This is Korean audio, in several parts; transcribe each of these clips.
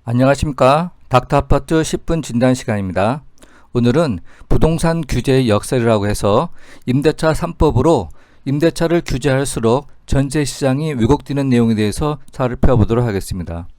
안녕하십니까. 닥터아파트 10분 진단 시간입니다. 오늘은 부동산 규제의 역설이라고 해서 임대차 3법으로 임대차를 규제할수록 전세시장이 왜곡되는 내용에 대해서 살펴보도록 하겠습니다.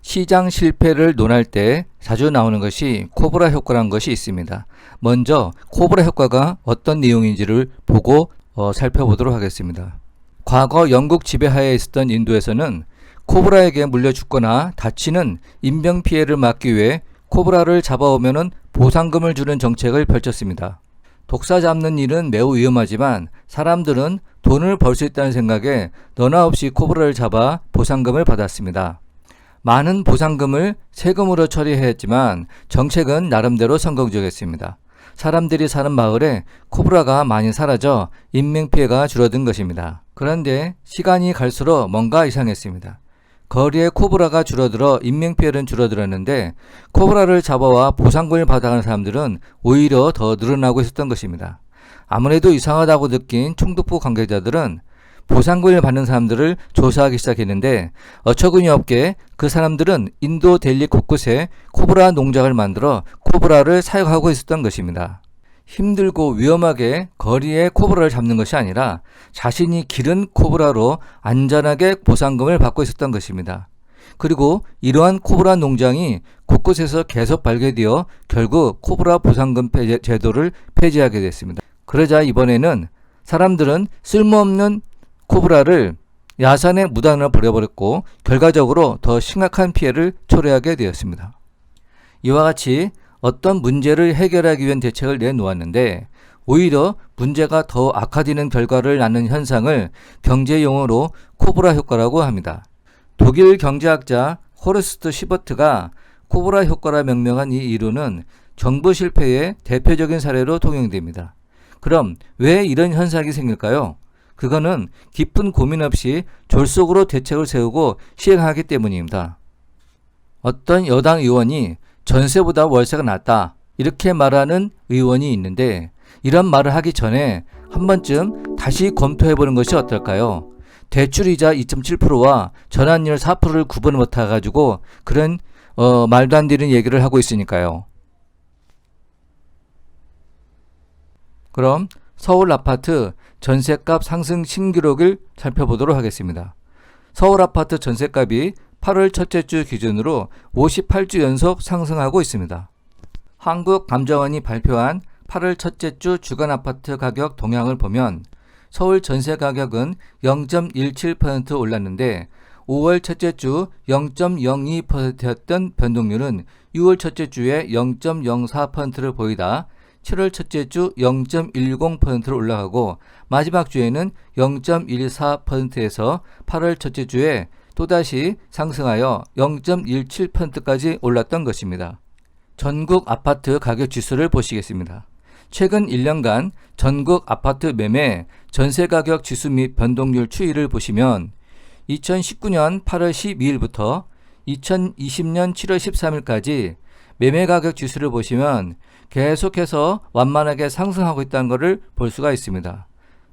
시장 실패를 논할 때 자주 나오는 것이 코브라 효과라는 것이 있습니다. 먼저 코브라 효과가 어떤 내용인지를 보고 살펴보도록 하겠습니다. 과거 영국 지배하에 있었던 인도에서는 코브라에게 물려 죽거나 다치는 인명피해를 막기 위해 코브라를 잡아오면 보상금을 주는 정책을 펼쳤습니다. 독사 잡는 일은 매우 위험하지만 사람들은 돈을 벌 수 있다는 생각에 너나 없이 코브라를 잡아 보상금을 받았습니다. 많은 보상금을 세금으로 처리했지만 정책은 나름대로 성공적이었습니다. 사람들이 사는 마을에 코브라가 많이 사라져 인명피해가 줄어든 것입니다. 그런데 시간이 갈수록 뭔가 이상했습니다. 거리에 코브라가 줄어들어 인명피해는 줄어들었는데 코브라를 잡아와 보상금을 받아가는 사람들은 오히려 더 늘어나고 있었던 것입니다. 아무래도 이상하다고 느낀 총독부 관계자들은 보상금을 받는 사람들을 조사하기 시작했는데 어처구니 없게 그 사람들은 인도 델리 곳곳에 코브라 농장을 만들어 코브라를 사육하고 있었던 것입니다. 힘들고 위험하게 거리에 코브라를 잡는 것이 아니라 자신이 기른 코브라로 안전하게 보상금을 받고 있었던 것입니다. 그리고 이러한 코브라 농장이 곳곳에서 계속 발견되어 결국 코브라 보상금 제도를 폐지하게 됐습니다. 그러자 이번에는 사람들은 쓸모없는 코브라를 야산에 무단으로 버려버렸고 결과적으로 더 심각한 피해를 초래하게 되었습니다. 이와 같이 어떤 문제를 해결하기 위한 대책을 내놓았는데 오히려 문제가 더 악화되는 결과를 낳는 현상을 경제용어로 코브라 효과라고 합니다. 독일 경제학자 호르스트 시버트가 코브라 효과라 명명한 이 이론은 정부 실패의 대표적인 사례로 통용됩니다. 그럼 왜 이런 현상이 생길까요? 그거는 깊은 고민 없이 졸속으로 대책을 세우고 시행하기 때문입니다. 어떤 여당 의원이 전세보다 월세가 낫다 이렇게 말하는 의원이 있는데 이런 말을 하기 전에 한 번쯤 다시 검토해보는 것이 어떨까요? 대출이자 2.7%와 전환율 4%를 구분 못해가지고 그런 말도 안 되는 얘기를 하고 있으니까요. 그럼 서울 아파트 전세값 상승 신기록을 살펴보도록 하겠습니다. 서울 아파트 전세값이 8월 첫째 주 기준으로 58주 연속 상승하고 있습니다. 한국감정원이 발표한 8월 첫째 주 주간 아파트 가격 동향을 보면 서울 전세 가격은 0.17% 올랐는데 5월 첫째 주 0.02%였던 변동률은 6월 첫째 주에 0.04%를 보이다 7월 첫째 주 0.10%로 올라가고 마지막 주에는 0.14%에서 8월 첫째 주에 또다시 상승하여 0.17%까지 올랐던 것입니다. 전국 아파트 가격 지수를 보시겠습니다. 최근 1년간 전국 아파트 매매, 전세 가격 지수 및 변동률 추이를 보시면 2019년 8월 12일부터 2020년 7월 13일까지 매매 가격 지수를 보시면 계속해서 완만하게 상승하고 있다는 것을 볼 수가 있습니다.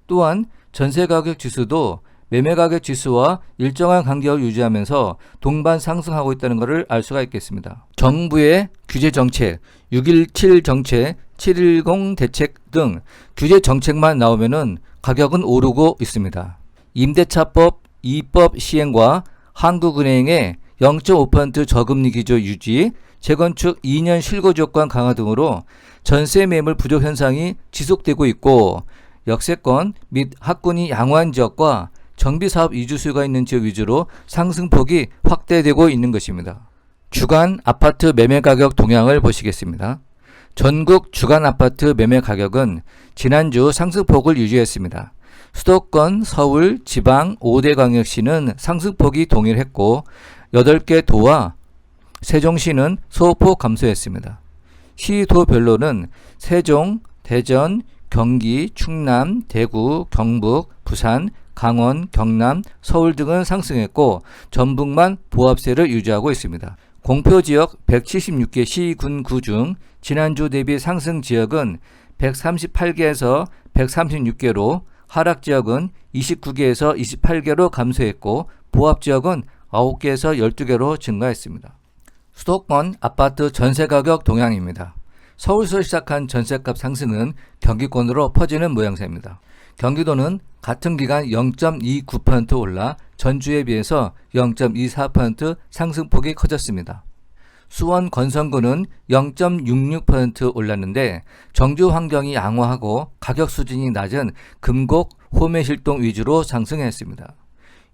또한 전세 가격 지수도 매매 가격 지수와 일정한 간격을 유지하면서 동반 상승하고 있다는 것을 알 수가 있겠습니다. 정부의 규제 정책, 6.17 정책, 7.10 대책 등 규제 정책만 나오면은 가격은 오르고 있습니다. 임대차법 2법 시행과 한국은행의 0.5% 저금리 기조 유지, 재건축 2년 실거주 요건 강화 등으로 전세 매물 부족 현상이 지속되고 있고 역세권 및 학군이 양호한 지역과 정비사업 이주 수요가 있는 지역 위주로 상승폭이 확대되고 있는 것입니다. 주간 아파트 매매 가격 동향을 보시겠습니다. 전국 주간 아파트 매매 가격은 지난주 상승폭을 유지했습니다. 수도권, 서울, 지방 5대 광역시는 상승폭이 동일했고 8개 도와 세종시는 소폭 감소했습니다. 시도별로는 세종, 대전, 경기, 충남, 대구, 경북, 부산, 강원, 경남, 서울 등은 상승했고 전북만 보합세를 유지하고 있습니다. 공표지역 176개 시, 군, 구 중 지난주 대비 상승 지역은 138개에서 136개로 하락지역은 29개에서 28개로 감소했고 보합지역은 9개에서 12개로 증가했습니다. 수도권 아파트 전세가격 동향입니다. 서울에서 시작한 전세값 상승은 경기권으로 퍼지는 모양새입니다. 경기도는 같은 기간 0.29% 올라 전주에 비해서 0.24% 상승폭이 커졌습니다. 수원 건성구는 0.66% 올랐는데 정주 환경이 양호하고 가격 수준이 낮은 금곡, 호매실동 위주로 상승했습니다.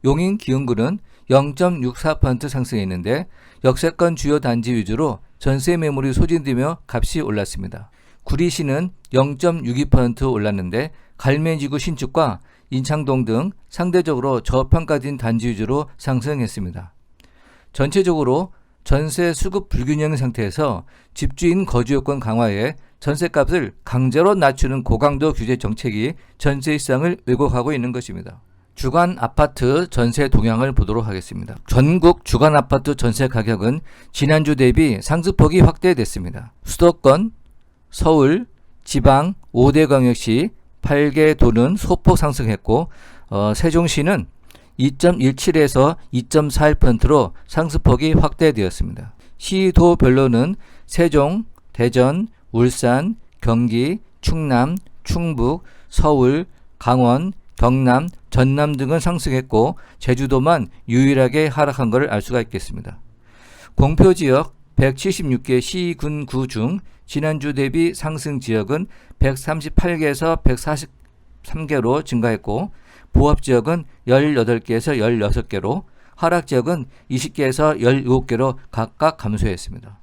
용인 기흥구는 0.64% 상승했는데 역세권 주요 단지 위주로 전세 매물이 소진되며 값이 올랐습니다. 구리시는 0.62% 올랐는데 갈매지구 신축과 인창동 등 상대적으로 저평가된 단지 위주로 상승했습니다. 전체적으로 전세 수급 불균형 상태에서 집주인 거주요건 강화에 전세값을 강제로 낮추는 고강도 규제 정책이 전세 시장을 왜곡하고 있는 것입니다. 주간 아파트 전세 동향을 보도록 하겠습니다. 전국 주간 아파트 전세 가격은 지난주 대비 상승폭이 확대됐습니다. 수도권, 서울, 지방 5대 광역시 8개 도는 소폭 상승했고 세종시는 2.17에서 2.41%로 상승폭이 확대되었습니다. 시도별로는 세종, 대전, 울산, 경기, 충남, 충북, 서울, 강원, 경남, 전남 등은 상승했고 제주도만 유일하게 하락한 것을 알 수가 있겠습니다. 공표지역 176개 시, 군, 구 중 지난주 대비 상승 지역은 138개에서 143개로 증가했고 보합지역은 18개에서 16개로 하락지역은 20개에서 17개로 각각 감소했습니다.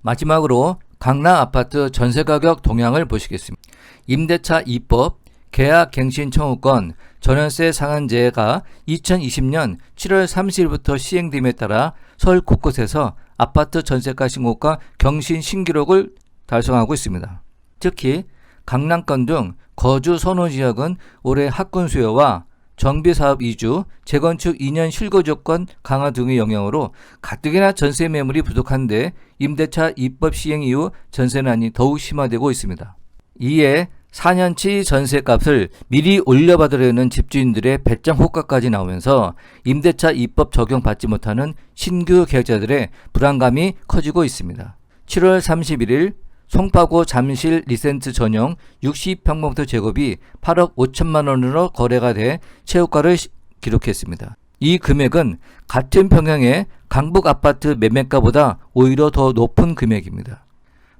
마지막으로 강남 아파트 전세가격 동향을 보시겠습니다. 임대차 2법 계약갱신 청구권 전월세 상한제가 2020년 7월 30일부터 시행됨에 따라 서울 곳곳에서 아파트 전세가 신고가 경신 신기록을 달성하고 있습니다. 특히 강남권 등 거주 선호 지역은 올해 학군 수요와 정비사업 이주, 재건축 2년 실거 조건 강화 등의 영향으로 가뜩이나 전세 매물이 부족한데 임대차 입법 시행 이후 전세난이 더욱 심화되고 있습니다. 이에 4년치 전세값을 미리 올려받으려는 집주인들의 배짱 호가까지 나오면서 임대차 입법 적용받지 못하는 신규 계약자들의 불안감이 커지고 있습니다. 7월 31일 송파구 잠실 리센트 전용 60평방미터 제곱이 8억 5천만 원으로 거래가 돼 최고가를 기록했습니다. 이 금액은 같은 평형의 강북 아파트 매매가보다 오히려 더 높은 금액입니다.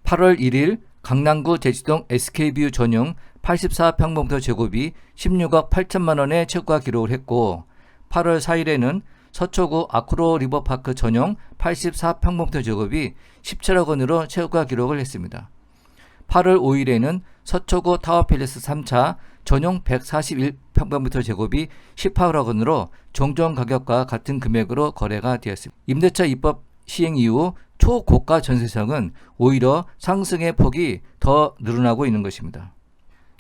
8월 1일 강남구 대치동 SK뷰 전용 84평방미터 제곱이 16억 8천만 원의 최고가 기록을 했고 8월 4일에는 서초구 아크로 리버파크 전용 84평방미터 제곱이 17억 원으로 최고가 기록을 했습니다. 8월 5일에는 서초구 타워팰리스 3차 전용 141평방미터 제곱이 18억 원으로 종전 가격과 같은 금액으로 거래가 되었습니다. 임대차 입법 시행 이후 초고가 전세상은 오히려 상승의 폭이 더 늘어나고 있는 것입니다.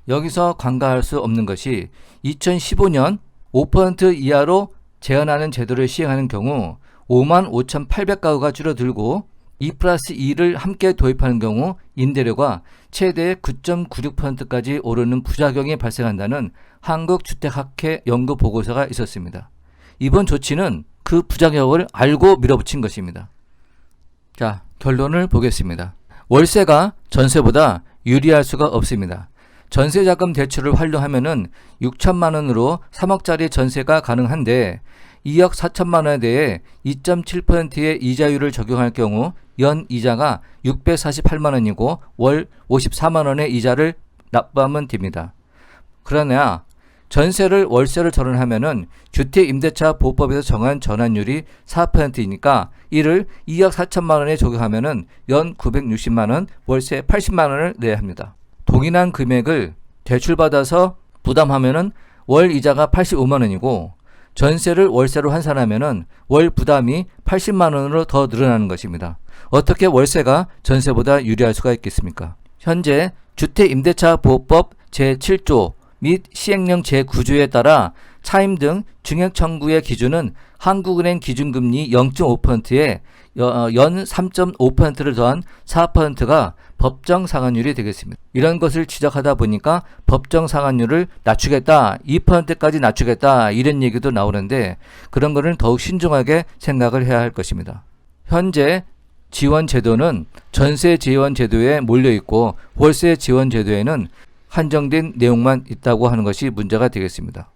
여기서 간과할 수 없는 것이 2015년 5% 이하로 제한하는 제도를 시행하는 경우 55,800가구가 줄어들고 2+2를 함께 도입하는 경우 임대료가 최대 9.96%까지 오르는 부작용이 발생한다는 한국주택학회 연구 보고서가 있었습니다. 이번 조치는 그 부작용을 알고 밀어붙인 것입니다. 자, 결론을 보겠습니다. 월세가 전세보다 유리할 수가 없습니다. 전세자금 대출을 활용하면은 6천만 원으로 3억짜리 전세가 가능한데 2억 4천만 원에 대해 2.7%의 이자율을 적용할 경우 연 이자가 648만 원이고 월 54만 원의 이자를 납부하면 됩니다. 그러나 전세를 월세로 전환하면은 주택임대차 보호법에서 정한 전환율이 4%이니까 이를 2억 4천만 원에 적용하면은 연 960만 원, 월세 80만 원을 내야 합니다. 동일한 금액을 대출받아서 부담하면은 월 이자가 85만 원이고 전세를 월세로 환산하면은 월 부담이 80만 원으로 더 늘어나는 것입니다. 어떻게 월세가 전세보다 유리할 수가 있겠습니까? 현재 주택임대차보호법 제7조 및 시행령 제9조에 따라 차임 등 증액 청구의 기준은 한국은행 기준금리 0.5%에 연 3.5%를 더한 4%가 법정 상환율이 되겠습니다. 이런 것을 지적하다 보니까 법정 상환율을 낮추겠다, 2%까지 낮추겠다 이런 얘기도 나오는데 그런 거는 더욱 신중하게 생각을 해야 할 것입니다. 현재 지원 제도는 전세 지원 제도에 몰려 있고 월세 지원 제도에는 한정된 내용만 있다고 하는 것이 문제가 되겠습니다.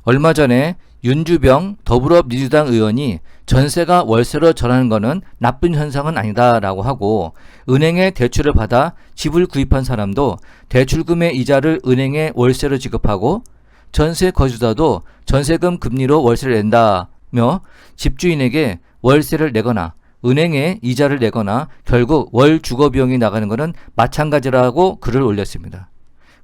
얼마 전에 윤주병 더불어민주당 의원이 전세가 월세로 전하는 것은 나쁜 현상은 아니다라고 하고 은행에 대출을 받아 집을 구입한 사람도 대출금의 이자를 은행에 월세로 지급하고 전세 거주자도 전세금 금리로 월세를 낸다며 집주인에게 월세를 내거나 은행에 이자를 내거나 결국 월 주거비용이 나가는 것은 마찬가지라고 글을 올렸습니다.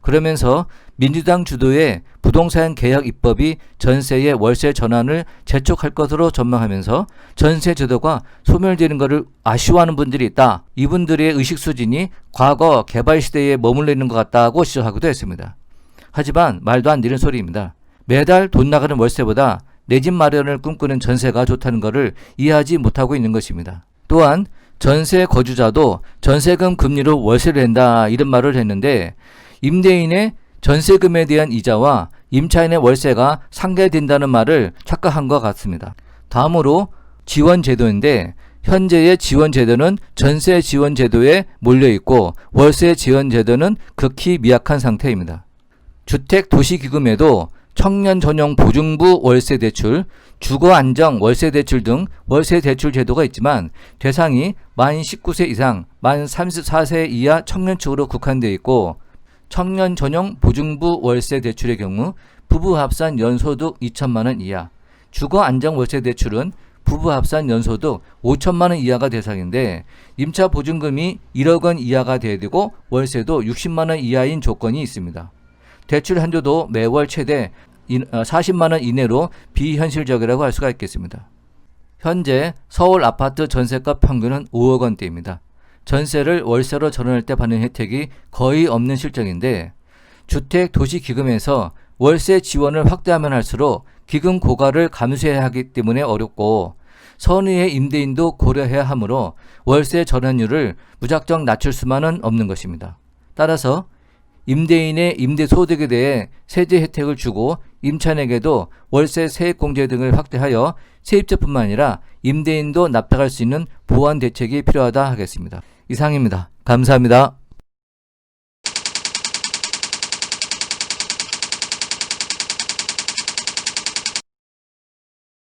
그러면서 민주당 주도의 부동산 개혁 입법이 전세의 월세 전환을 재촉할 것으로 전망하면서 전세 제도가 소멸되는 것을 아쉬워하는 분들이 있다. 이분들의 의식 수준이 과거 개발 시대에 머물러 있는 것 같다고 지적하기도 했습니다. 하지만 말도 안 되는 소리입니다. 매달 돈 나가는 월세보다 내 집 마련을 꿈꾸는 전세가 좋다는 것을 이해하지 못하고 있는 것입니다. 또한 전세 거주자도 전세금 금리로 월세를 낸다 이런 말을 했는데 임대인의 전세금에 대한 이자와 임차인의 월세가 상쇄된다는 말을 착각한 것 같습니다. 다음으로 지원제도인데 현재의 지원제도는 전세 지원제도에 몰려있고 월세 지원제도는 극히 미약한 상태입니다. 주택도시기금에도 청년 전용 보증부 월세 대출, 주거 안정 월세 대출 등 월세 대출 제도가 있지만 대상이 만 19세 이상, 만 34세 이하 청년 측으로 국한되어 있고 청년 전용 보증부 월세 대출의 경우 부부 합산 연소득 2천만 원 이하, 주거 안정 월세 대출은 부부 합산 연소득 5천만 원 이하가 대상인데 임차 보증금이 1억 원 이하가 돼야 되고 월세도 60만 원 이하인 조건이 있습니다. 대출 한도도 매월 최대 40만 원 이내로 비현실적이라고 할 수가 있겠습니다. 현재 서울 아파트 전세가 평균은 5억 원대입니다. 전세를 월세로 전환할 때 받는 혜택이 거의 없는 실정인데 주택도시기금에서 월세 지원을 확대하면 할수록 기금 고가를 감수해야 하기 때문에 어렵고 선의의 임대인도 고려해야 하므로 월세 전환율을 무작정 낮출 수만은 없는 것입니다. 따라서 임대인의 임대소득에 대해 세제 혜택을 주고 임차인에게도 월세 세액공제 등을 확대하여 세입자뿐만 아니라 임대인도 납득할 수 있는 보완 대책이 필요하다 하겠습니다. 이상입니다. 감사합니다.